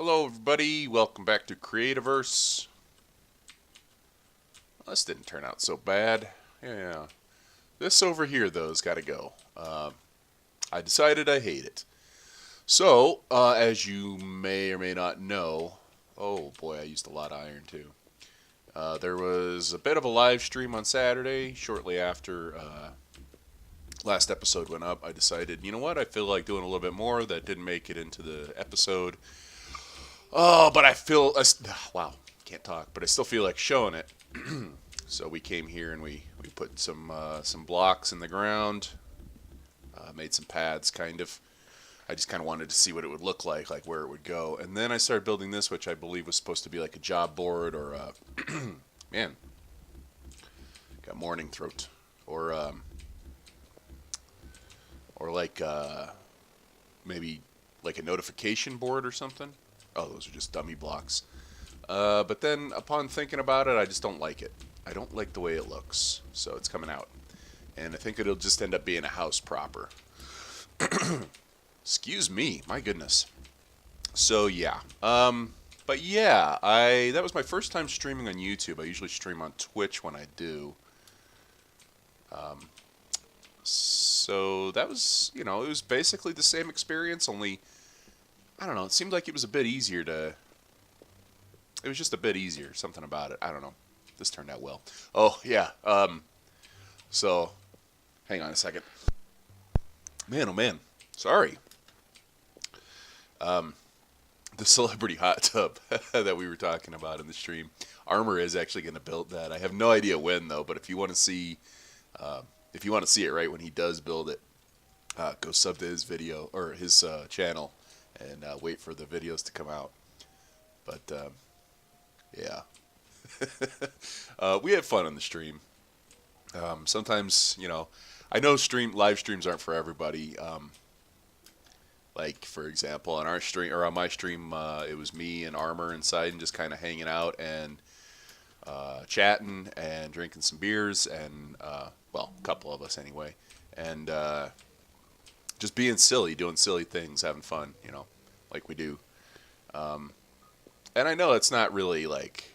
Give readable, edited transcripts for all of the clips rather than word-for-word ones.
Hello everybody, welcome back to Creativerse. Well, this didn't turn out so bad. Yeah, this over here though has got to go. I decided I hate it. So, as you may or may not know, oh boy, I used a lot of iron too. There was a bit of a live stream on Saturday, shortly after last episode went up. I decided, you know what, I feel like doing a little bit more. That didn't make it into the episode. Oh, but I feel, wow, can't talk, but I still feel like showing it. So we came here and we put some blocks in the ground, made some pads, kind of. I just kind of wanted to see what it would look like where it would go. And then I started building this, which I believe was supposed to be like a job board or a, man, got morning throat. Or like maybe like a notification board or something. Oh, those are just dummy blocks. But then upon thinking about it, I just don't like it. I don't like the way it looks. So it's coming out. And I think it'll just end up being a house proper. Excuse me, my goodness. So yeah. But yeah, that was my first time streaming on YouTube. I usually stream on Twitch when I do. So that was, it was basically the same experience, only I don't know, it seemed like it was a bit easier to... It was just a bit easier, something about it. I don't know. This turned out well. Oh, yeah. So, hang on a second. Man, oh man. Sorry. The celebrity hot tub that we were talking about in the stream. Armor is actually going to build that. I have no idea when, though, but if you want to see... if you want to see it right when he does build it, go sub to his video, or his channel. And wait for the videos to come out. But, yeah. We had fun on the stream. Sometimes, I know live streams aren't for everybody. Like, for example, on our stream, or on my stream, it was me and Armor inside and just kind of hanging out and chatting and drinking some beers and, well, a couple of us anyway. And, just being silly, doing silly things, having fun, like we do. And I know it's not really like,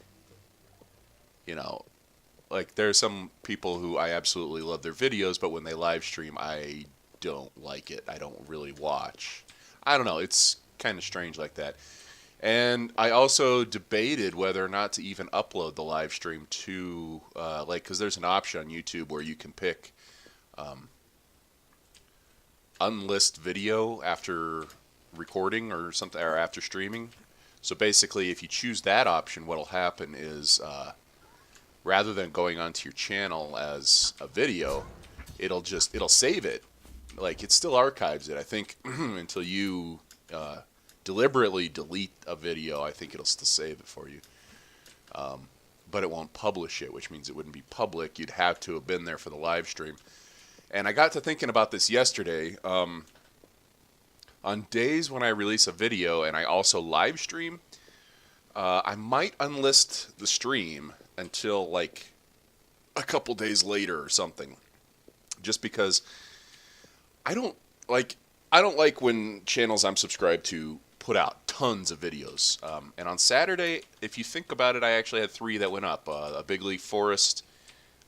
like there's some people who I absolutely love their videos, but when they live stream, I don't like it. I don't really watch. I don't know. It's kind of strange like that. And I also debated whether or not to even upload the live stream to, because there's an option on YouTube where you can pick unlist video after recording or something, or after streaming. So basically, if you choose that option, what'll happen is rather than going onto your channel as a video, it'll save it. Like, it still archives it. I think until you deliberately delete a video, I think it'll still save it for you. But it won't publish it, which means it wouldn't be public. You'd have to have been there for the live stream. And I got to thinking about this yesterday. On days when I release a video and I also live stream, I might unlist the stream until like a couple days later or something. Just because I don't like when channels I'm subscribed to put out tons of videos. And on Saturday, if you think about it, I actually had 3 that went up. A Big League Forest,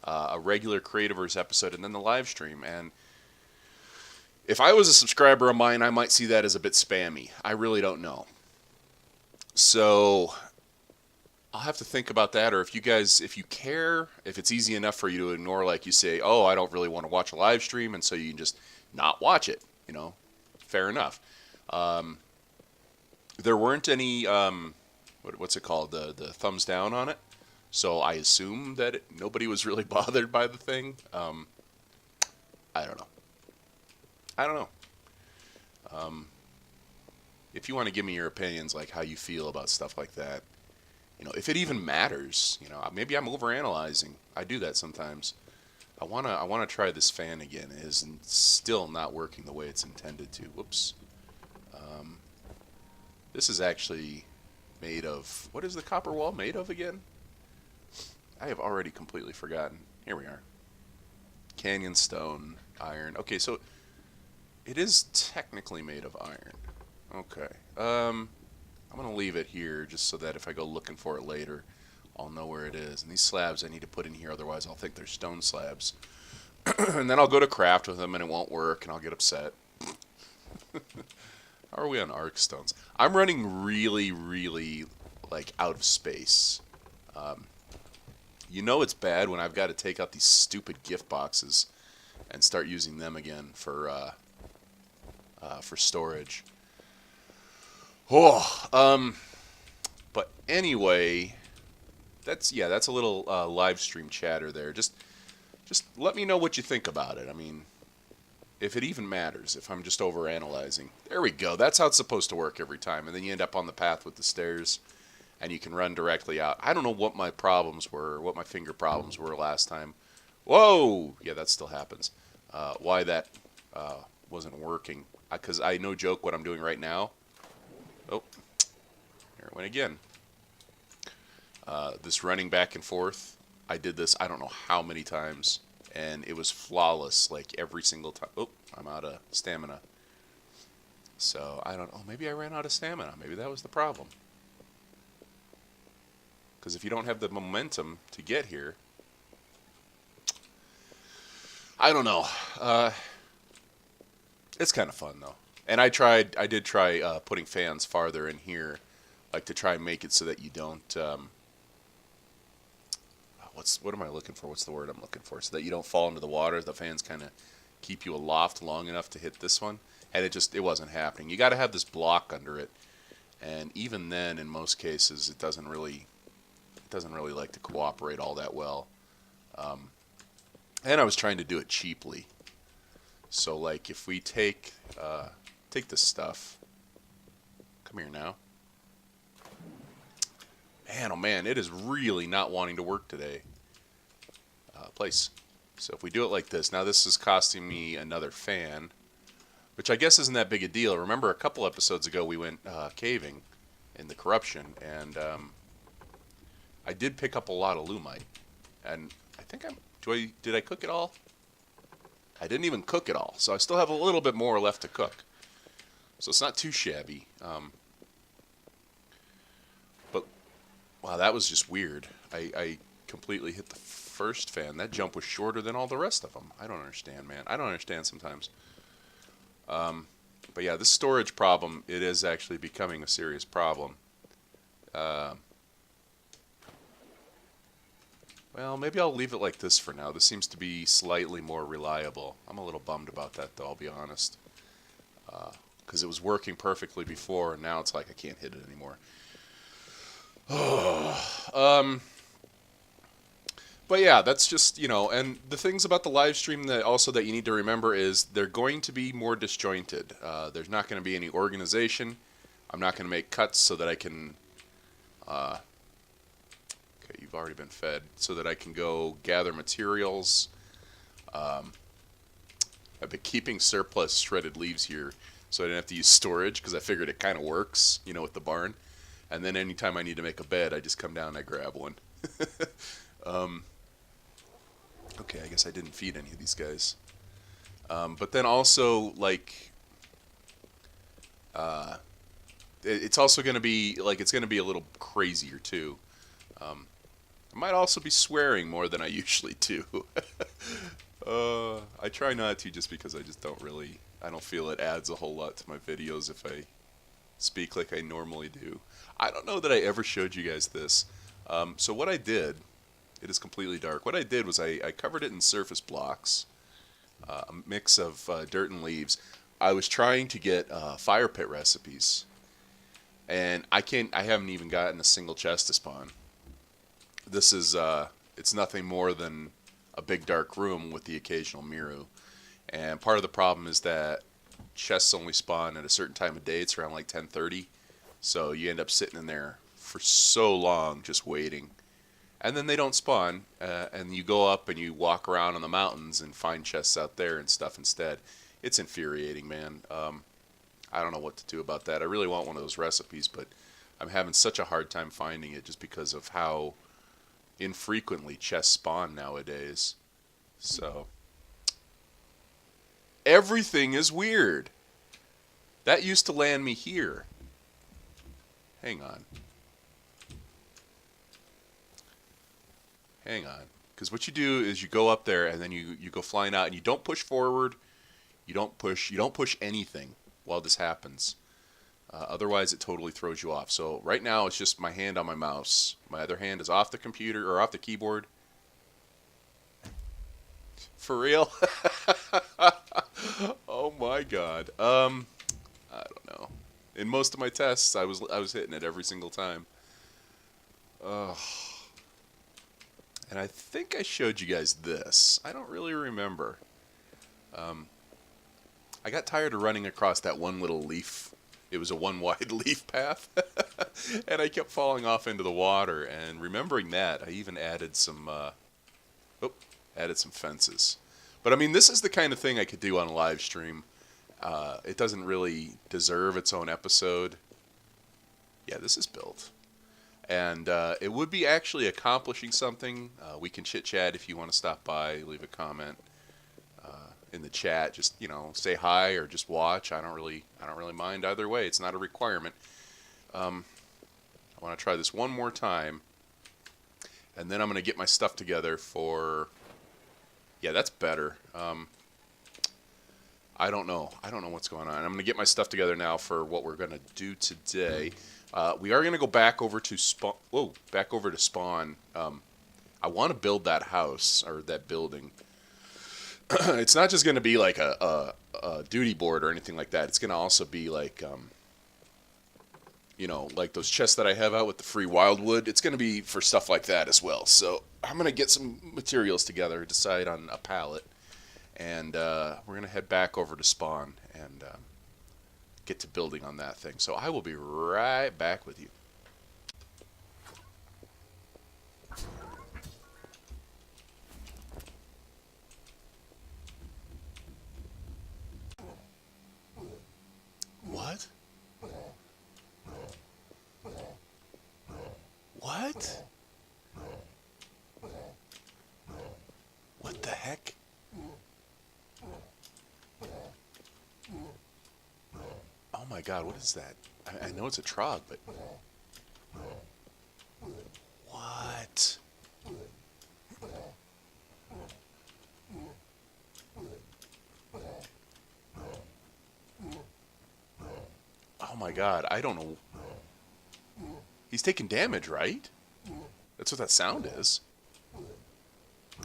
a regular Creativerse episode, and then the live stream. And if I was a subscriber of mine, I might see that as a bit spammy. I really don't know. So I'll have to think about that. Or if you guys, if you care, if it's easy enough for you to ignore, like you say, oh, I don't really want to watch a live stream, and so you can just not watch it, fair enough. There weren't any, what's it called, the thumbs down on it. So I assume that nobody was really bothered by the thing. I don't know. If you want to give me your opinions, like how you feel about stuff like that, if it even matters, maybe I'm overanalyzing. I do that sometimes. I wanna try this fan again. It is still not working the way it's intended to. Whoops. This is actually made of, what is the copper wall made of again? I have already completely forgotten. Here we are. Canyon stone, iron. Okay, so it is technically made of iron. Okay. I'm going to leave it here just so that if I go looking for it later, I'll know where it is. And these slabs I need to put in here, otherwise I'll think they're stone slabs. And then I'll go to craft with them and it won't work and I'll get upset. How are we on arc stones? I'm running really, really like out of space. You know it's bad when I've got to take out these stupid gift boxes and start using them again for storage. Oh, but anyway, that's a little live stream chatter there. Just let me know what you think about it. I mean, if it even matters, if I'm just overanalyzing. There we go. That's how it's supposed to work every time. And then you end up on the path with the stairs, and you can run directly out. I don't know what my problems were, what my finger problems were last time. Whoa! Yeah, that still happens. Why that wasn't working. Because I no joke what I'm doing right now. Oh, there it went again. This running back and forth, I did this I don't know how many times, and it was flawless like every single time. Oh, I'm out of stamina. So I don't know, maybe I ran out of stamina. Maybe that was the problem. Because if you don't have the momentum to get here, I don't know. It's kind of fun though. And I did try putting fans farther in here, like to try and make it so that you don't, what am I looking for? What's the word I'm looking for? So that you don't fall into the water. The fans kind of keep you aloft long enough to hit this one. And it wasn't happening. You got to have this block under it. And even then, in most cases, it doesn't really like to cooperate all that well. And I was trying to do it cheaply. So like if we take this stuff, come here now. Man, oh man, it is really not wanting to work today. Place. So if we do it like this, now this is costing me another fan, which I guess isn't that big a deal. Remember a couple episodes ago we went caving in the corruption, and I did pick up a lot of lumite, and I think did I cook it all? I didn't even cook it all, so I still have a little bit more left to cook. So it's not too shabby. But wow, that was just weird. I completely hit the first fan. That jump was shorter than all the rest of them. I don't understand, man. I don't understand sometimes. But yeah, this storage problem, it is actually becoming a serious problem. Well, maybe I'll leave it like this for now. This seems to be slightly more reliable. I'm a little bummed about that, though, I'll be honest. Because it was working perfectly before, and now it's like I can't hit it anymore. But yeah, that's just, and the things about the live stream that you need to remember is they're going to be more disjointed. There's not going to be any organization. I'm not going to make cuts so that I can, okay, you've already been fed, so that I can go gather materials. I've been keeping surplus shredded leaves here so I didn't have to use storage because I figured it kind of works, with the barn. And then anytime I need to make a bed, I just come down and I grab one. Okay, I guess I didn't feed any of these guys. But then also, like, it's also going to be, like, it's going to be a little crazier, too. I might also be swearing more than I usually do. I try not to just because I just don't feel it adds a whole lot to my videos if I speak like I normally do. I don't know that I ever showed you guys this. So what I did, it is completely dark. What I did was I covered it in surface blocks, a mix of dirt and leaves. I was trying to get fire pit recipes, and I haven't even gotten a single chest to spawn. This is, it's nothing more than a big dark room with the occasional Miru. And part of the problem is that chests only spawn at a certain time of day. It's around like 10:30. So you end up sitting in there for so long just waiting. And then they don't spawn, and you go up and you walk around on the mountains and find chests out there and stuff instead. It's infuriating, man. I don't know what to do about that. I really want one of those recipes, but I'm having such a hard time finding it just because of how infrequently chests spawn nowadays. So everything is weird. That used to land me here. Hang on. Hang on. Because what you do is you go up there and then you go flying out and you don't push forward. You don't push anything while this happens. Otherwise, it totally throws you off. So right now, it's just my hand on my mouse. My other hand is off the computer or off the keyboard. For real? Oh my God. I don't know. In most of my tests, I was hitting it every single time. And I think I showed you guys this. I don't really remember. I got tired of running across that one little leaf. It was a one wide leaf path. And I kept falling off into the water. And remembering that, I even added some fences. But I mean, this is the kind of thing I could do on a live stream. It doesn't really deserve its own episode. Yeah, this is built. And it would be actually accomplishing something. We can chit-chat if you want to stop by, leave a comment in the chat. Just, say hi or just watch. I don't really mind either way. It's not a requirement. I want to try this one more time. And then I'm going to get my stuff together for... Yeah, that's better. I don't know. I don't know what's going on. I'm going to get my stuff together now for what we're going to do today. We are going to go back over to spawn. Whoa, back over to spawn. I want to build that house or that building. It's not just going to be like a duty board or anything like that. It's going to also be like, like those chests that I have out with the free wildwood. It's going to be for stuff like that as well. So I'm going to get some materials together, decide on a pallet, and we're going to head back over to spawn and get to building on that thing. So I will be right back with you. What? What? What the heck? Oh my God, what is that? I know it's a trog, but... What? Oh my God, I don't know. He's taking damage, right? That's what that sound is.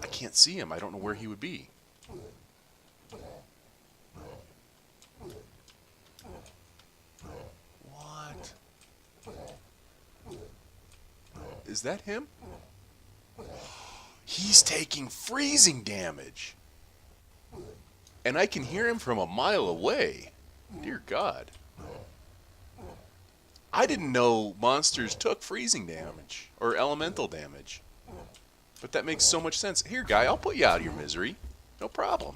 I can't see him. I don't know where he would be. What? Is that him? He's taking freezing damage. And I can hear him from a mile away. Dear God. I didn't know monsters took freezing damage or elemental damage. But that makes so much sense. Here, guy, I'll put you out of your misery. No problem.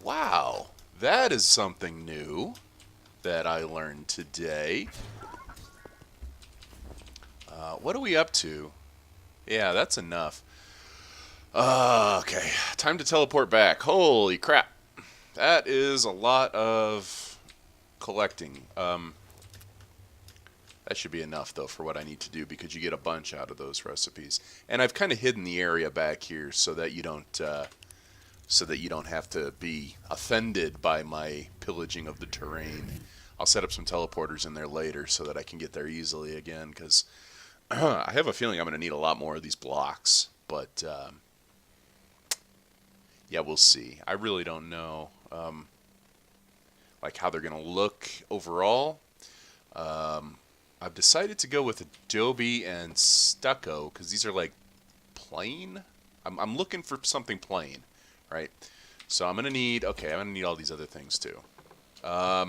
Wow. That is something new that I learned today. What are we up to? Yeah, that's enough. Okay, time to teleport back. Holy crap. That is a lot of collecting. That should be enough, though, for what I need to do, because you get a bunch out of those recipes. And I've kind of hidden the area back here so that you don't have to be offended by my pillaging of the terrain. I'll set up some teleporters in there later so that I can get there easily again, because I have a feeling I'm going to need a lot more of these blocks. But, yeah, we'll see. I really don't know, like, how they're going to look overall. I've decided to go with adobe and stucco because these are like plain. I'm looking for something plain, right? So I'm gonna need all these other things too. Let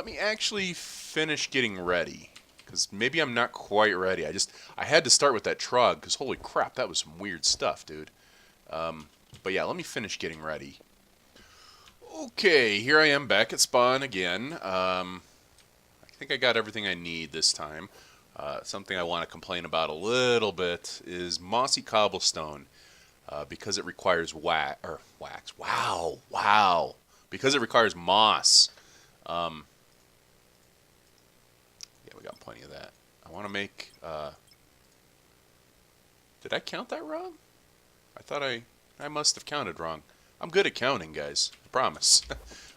me actually finish getting ready because maybe I'm not quite ready. I had to start with that trog because holy crap, that was some weird stuff, dude. But yeah, let me finish getting ready. Okay, here I am back at spawn again. I think I got everything I need this time. Something I want to complain about a little bit is mossy cobblestone because it requires wax. Wow. Because it requires moss. got plenty of that. I want to make, did I count that wrong? I thought I must have counted wrong. I'm good at counting, guys. I promise.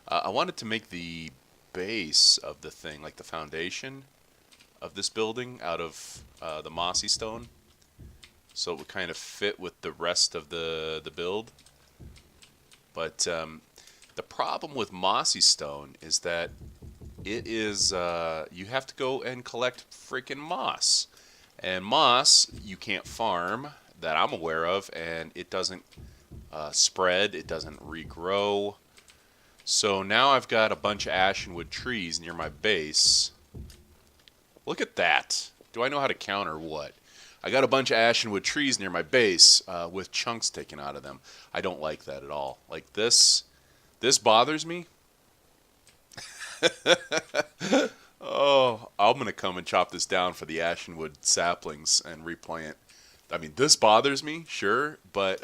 I wanted to make the base of the thing, like the foundation of this building, out of the mossy stone, so it would kind of fit with the rest of the build. But the problem with mossy stone is that it is you have to go and collect freaking moss, and moss you can't farm that I'm aware of, and it doesn't spread, it doesn't regrow. So now I've got a bunch of ashenwood trees near my base. Look at that. Do I know how to count or what? I got a bunch of ashenwood trees near my base with chunks taken out of them. I don't like that at all. Like this bothers me. Oh, I'm going to come and chop this down for the ashenwood saplings and replant. I mean, this bothers me, sure, but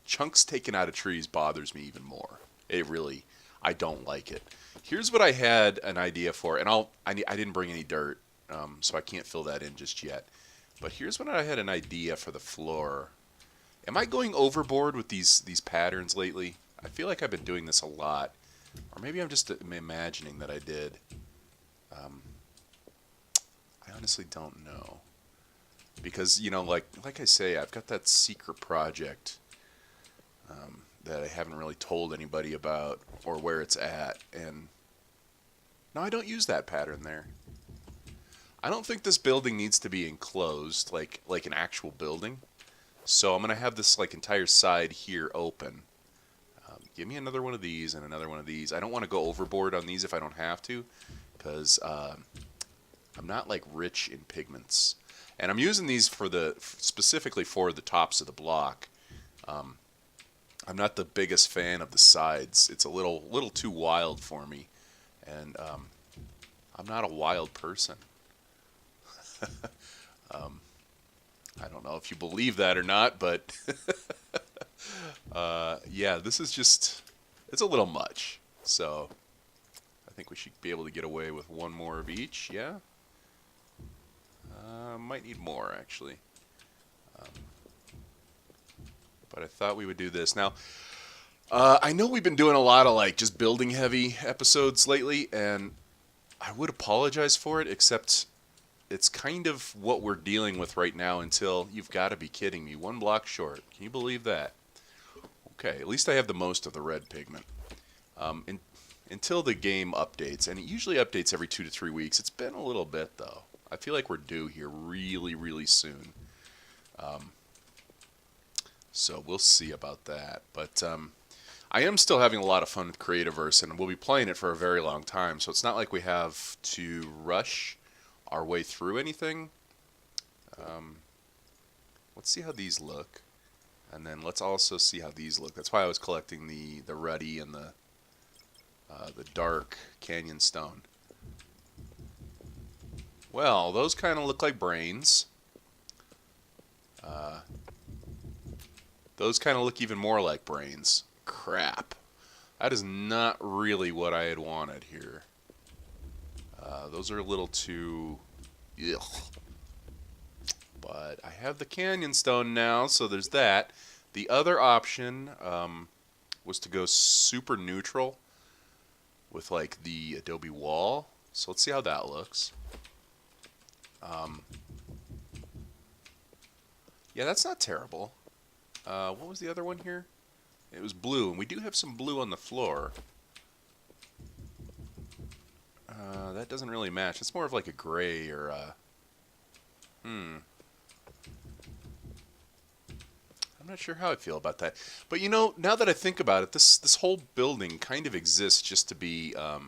chunks taken out of trees bothers me even more. I don't like it. Here's what I had an idea for, and I didn't bring any dirt, so I can't fill that in just yet. But here's what I had an idea for the floor. Am I going overboard with these patterns lately? I feel like I've been doing this a lot, or maybe I'm just imagining that I did. I honestly don't know, because like I say, I've got that secret project that I haven't really told anybody about or where it's at, and no, I don't use that pattern there. I don't think this building needs to be enclosed like an actual building, so I'm gonna have this like entire side here open. Give me another one of these and another one of these. I don't want to go overboard on these if I don't have to, because I'm not like rich in pigments, and I'm using these specifically for the tops of the block. I'm not the biggest fan of the sides. It's a little too wild for me, and I'm not a wild person. I don't know if you believe that or not, but yeah, this is just, it's a little much. So I think we should be able to get away with one more of each, yeah? Might need more, actually. But I thought we would do this. Now, I know we've been doing a lot of like just building heavy episodes lately, and I would apologize for it, except it's kind of what we're dealing with right now until, you've got to be kidding me, 1 block short. Can you believe that? Okay, at least I have the most of the red pigment. Until the game updates, and it usually updates every 2 to 3 weeks. It's been a little bit, though. I feel like we're due here really, really soon. So we'll see about that. But I am still having a lot of fun with Creativerse, and we'll be playing it for a very long time. So it's not like we have to rush our way through anything. Let's see how these look, and then let's also see how these look. That's why I was collecting the ruddy and the dark canyon stone. Well, those kind of look like brains. Those kind of look even more like brains. Crap. That is not really what I had wanted here. Those are a little too... Ugh. But I have the canyon stone now, so there's that. The other option was to go super neutral with like the adobe wall. So let's see how that looks. Yeah, that's not terrible. What was the other one here? It was blue, and we do have some blue on the floor. That doesn't really match. It's more of like a gray or I'm not sure how I feel about that. But you know, now that I think about it, this whole building kind of exists just to be I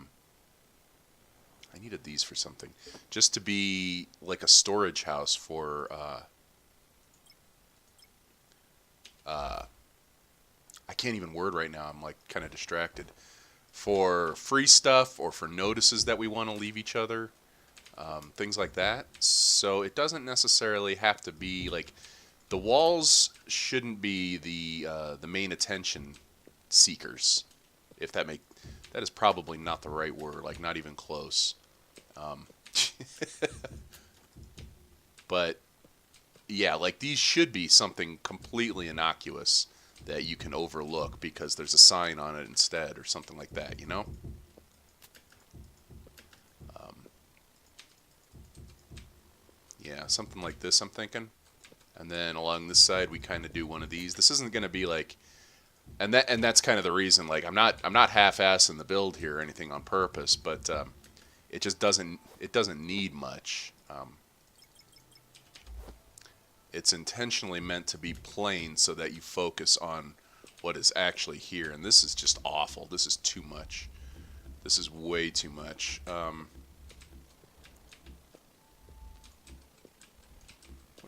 needed these for something. Just to be like a storage house for I can't even word right now. I'm like kind of distracted. For free stuff or for notices that we want to leave each other, things like that. So it doesn't necessarily have to be like, the walls shouldn't be the main attention seekers. If that is probably not the right word, like not even close. But yeah, like these should be something completely innocuous that you can overlook because there's a sign on it instead or something like that, you know? Um, yeah, something like this I'm thinking. And then along this side we kind of do one of these. This isn't going to be like and that's kind of the reason like I'm not half-assing the build here or anything on purpose, but it just doesn't need much. It's intentionally meant to be plain so that you focus on what is actually here. And this is just awful. This is too much. This is way too much. What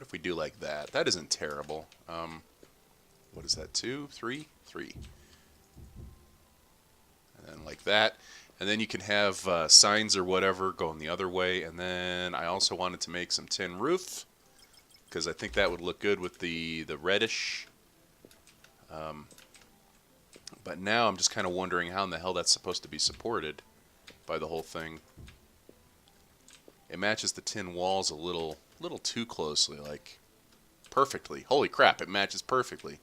if we do like that? That isn't terrible. What is that? 2, 3, 3. And then like that. And then you can have signs or whatever going the other way. And then I also wanted to make some tin roof, because I think that would look good with the reddish. But now I'm just kind of wondering how in the hell that's supposed to be supported by the whole thing. It matches the tin walls a little too closely, like perfectly. Holy crap, it matches perfectly.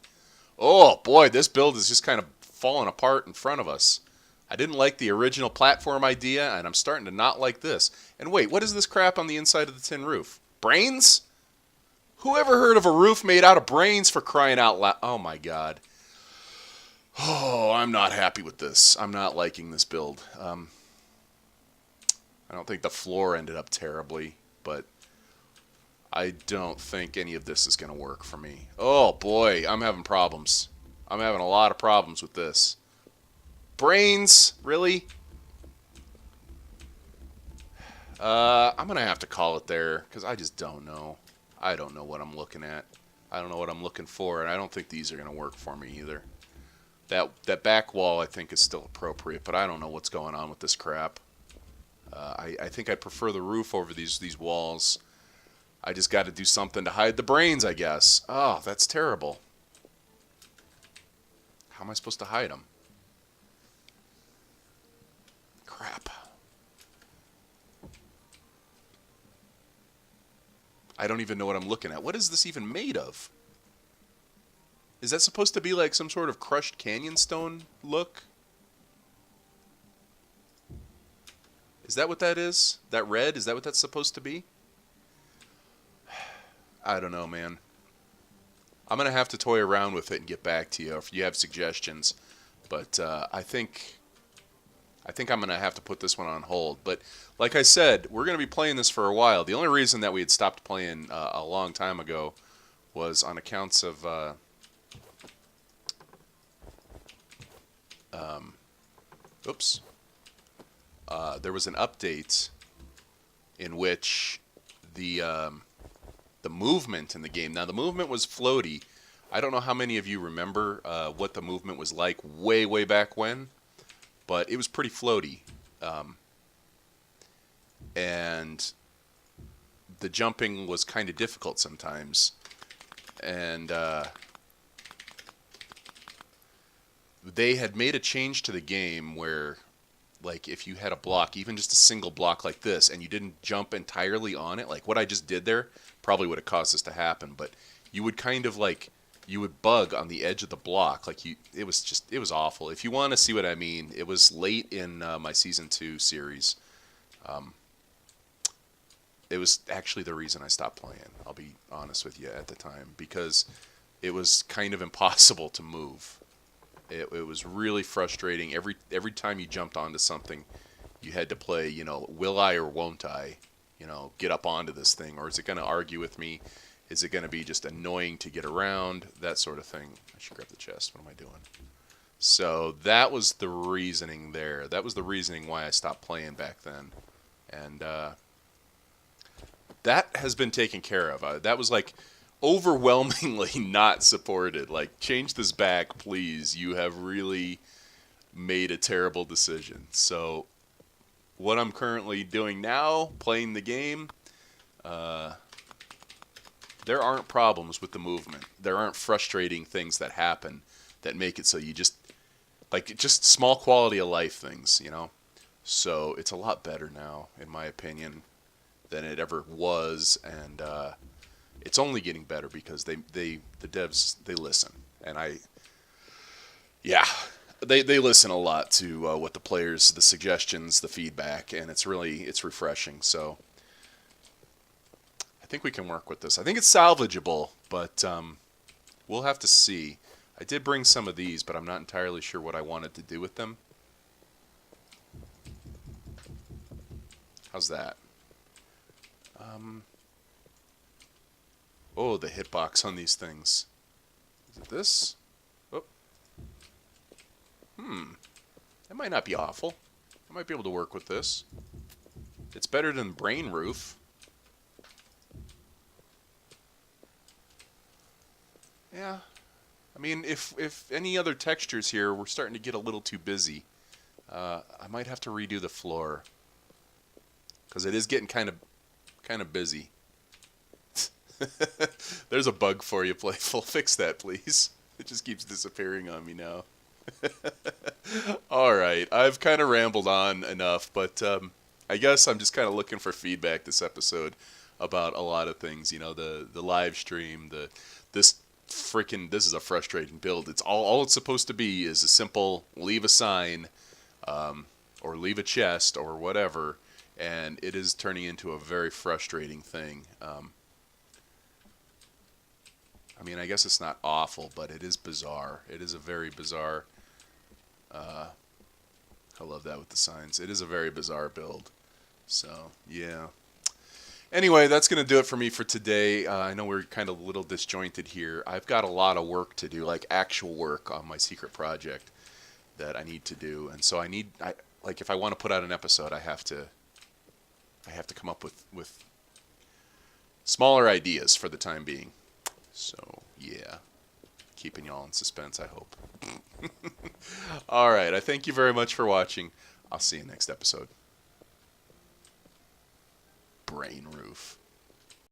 Oh boy, this build is just kind of falling apart in front of us. I didn't like the original platform idea, and I'm starting to not like this. And wait, what is this crap on the inside of the tin roof? Brains? Who ever heard of a roof made out of brains, for crying out loud? Oh my god. Oh, I'm not happy with this. I'm not liking this build. I don't think the floor ended up terribly, but I don't think any of this is going to work for me. Oh boy, I'm having problems. I'm having a lot of problems with this. Brains? Really? I'm going to have to call it there, because I just don't know. I don't know what I'm looking at. I don't know what I'm looking for, and I don't think these are going to work for me either. That back wall I think is still appropriate, but I don't know what's going on with this crap. I think I prefer the roof over these walls. I just got to do something to hide the brains, I guess. Oh, that's terrible. How am I supposed to hide them? Crap. I don't even know what I'm looking at. What is this even made of? Is that supposed to be like some sort of crushed canyon stone look? Is that what that is? That red? Is that what that's supposed to be? I don't know, man. I'm going to have to toy around with it and get back to you if you have suggestions. But I think I'm going to have to put this one on hold. But like I said, we're going to be playing this for a while. The only reason that we had stopped playing a long time ago was on accounts of... oops. There was an update in which the movement in the game... Now, the movement was floaty. I don't know how many of you remember what the movement was like way back when, but it was pretty floaty. And the jumping was kind of difficult sometimes. And they had made a change to the game where, like, if you had a block, even just a single block like this, and you didn't jump entirely on it, like what I just did there probably would have caused this to happen, but you would kind of like, you would bug on the edge of the block. Like it was awful. If you want to see what I mean, it was late in my Season 2 series. It was actually the reason I stopped playing, I'll be honest with you, at the time, because it was kind of impossible to move. It was really frustrating. Every time you jumped onto something, you had to play, will I or won't I, get up onto this thing, or is it going to argue with me? Is it going to be just annoying to get around? That sort of thing. I should grab the chest. What am I doing? So that was the reasoning there. That was the reasoning why I stopped playing back then. And that has been taken care of. That was like overwhelmingly not supported. Like, change this back, please. You have really made a terrible decision. So what I'm currently doing now, playing the game, there aren't problems with the movement. There aren't frustrating things that happen that make it so you just small quality of life things, So it's a lot better now, in my opinion. than it ever was, and it's only getting better because the devs, they listen, and yeah, they listen a lot to what the players, the suggestions, the feedback, and it's refreshing. So I think we can work with this. I think it's salvageable, but we'll have to see. I did bring some of these, but I'm not entirely sure what I wanted to do with them. How's that? Oh, the hitbox on these things. Is it this? Oh. That might not be awful. I might be able to work with this. It's better than Brain Roof. Yeah. I mean, if any other textures here, we're starting to get a little too busy. I might have to redo the floor, because it is getting kind of busy. There's a bug for you, Playful. Fix that, please. It just keeps disappearing on me now. All right, I've kind of rambled on enough, but I guess I'm just kind of looking for feedback this episode about a lot of things. You know, the live stream, this is a frustrating build. It's all it's supposed to be is a simple leave a sign, or leave a chest or whatever, and it is turning into a very frustrating thing. I mean, I guess it's not awful, but it is bizarre. It is a very bizarre. I love that with the signs. It is a very bizarre build. So, yeah. Anyway, that's going to do it for me for today. I know we're kind of a little disjointed here. I've got a lot of work to do, like actual work on my secret project that I need to do. And so like if I want to put out an episode, I have to come up with smaller ideas for the time being. So, yeah, keeping y'all in suspense, I hope. All right, I thank you very much for watching. I'll see you next episode. Brain Roof.